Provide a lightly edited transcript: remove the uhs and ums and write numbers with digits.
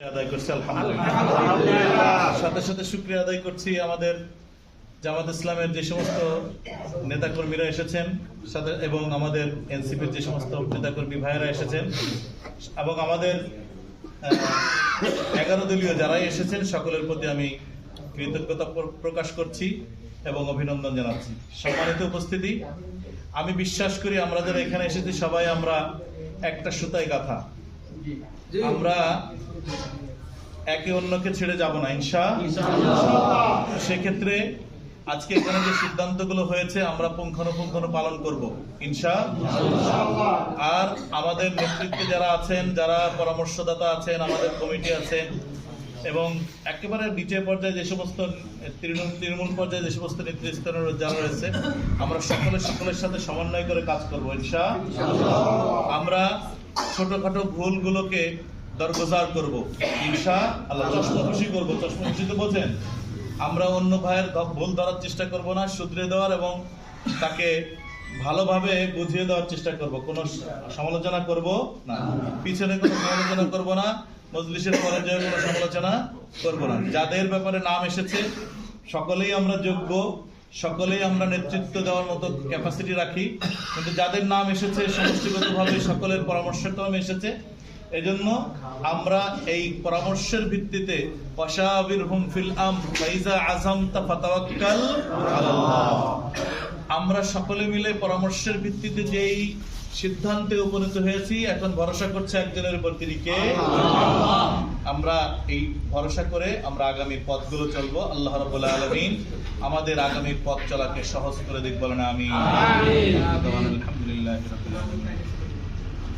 আদায় করছি আলহামদুলিল্লাহ। সাথে সাথে শুকরিয়া আদায় করছি আমাদের জামাত ইসলামের যে সমস্ত নেতাকর্মীরা এসেছেন সাথে এবং আমাদের এনসিপির যে সমস্ত নেতাকর্মী ভাইয়েরা এসেছেন এবং আমাদের 11 দলীয় যারাই এসেছেন সকলের প্রতি আমি কৃতজ্ঞতা প্রকাশ করছি এবং অভিনন্দন জানাচ্ছি। সম্মানিত উপস্থিতি, আমি বিশ্বাস করি আমরা যারা এখানে এসেছি সবাই আমরা একটা সুতায় গাঁথা। আমরা একে অন্যকে ছেড়ে যাব না ইনশাআল্লাহ। সেক্ষেত্রে আজকে এখানে যে সিদ্ধান্তগুলো হয়েছে আমরা পুঙ্খানুপুঙ্খ পালন করব ইনশাআল্লাহ। আর আমাদের নেতৃত্বে যারা আছেন, যারা পরামর্শদাতা আছেন, আমাদের কমিটি আছেন এবং একেবারে নিচে পর্যায়ে যে সমস্ত তৃণমূল পর্যায়ে যে সমস্ত নেতৃস্থানীয় যারা রয়েছে, আমরা সকলের সাথে সমন্বয় করে কাজ করবো ইনশাআল্লাহ। আমরা ছোটখাটো ভুলগুলোকে দরগোজার করব ইনশাআল্লাহ। চশমখুশি করবো, চশমখুশি তো বোঝেন, আমরা অন্য ভাইয়ের ভুল ধরার চেষ্টা করব না, শুধরে দেওয়ার এবং তাকে ভালোভাবে বুঝিয়ে দেওয়ার চেষ্টা করব। কোনো সমালোচনা করব না, পিছনে কোনো সমালোচনা করব না, মজলিসের পর্যায়ে কোনো সমালোচনা করব না। যাদের ব্যাপারে নাম এসেছে সকলেই আমরা যোগ্য, সকলেই আমরা নেতৃত্ব দেওয়ার মতো ক্যাপাসিটি রাখি, কিন্তু যাদের নাম এসেছে সমষ্টিগতভাবে সকলের পরামর্শক্রমে এসেছে, এজন্য আমরা এই পরামর্শের ভিত্তিতে ওয়াশাবিরহুম ফিল আমর ফাইজা আযামতা ফাতাওয়াক্কাল আলাল্লাহ, আমরা সকলে মিলে পরামর্শের ভিত্তিতে যেই সিদ্ধান্তে উপনীত হয়েছি, এখন ভরসা করছে একজনের উপর, তিনি কে? আল্লাহ। আমরা এই ভরসা করে আমরা আগামী পথগুলো চলবো। আল্লাহ রাব্বুল আলামিন আমাদের আগামী পথ চলাকে সহজ করে দিক, বলেন আমিন। আলহামদুলিল্লাহি রাব্বিল আলামিন।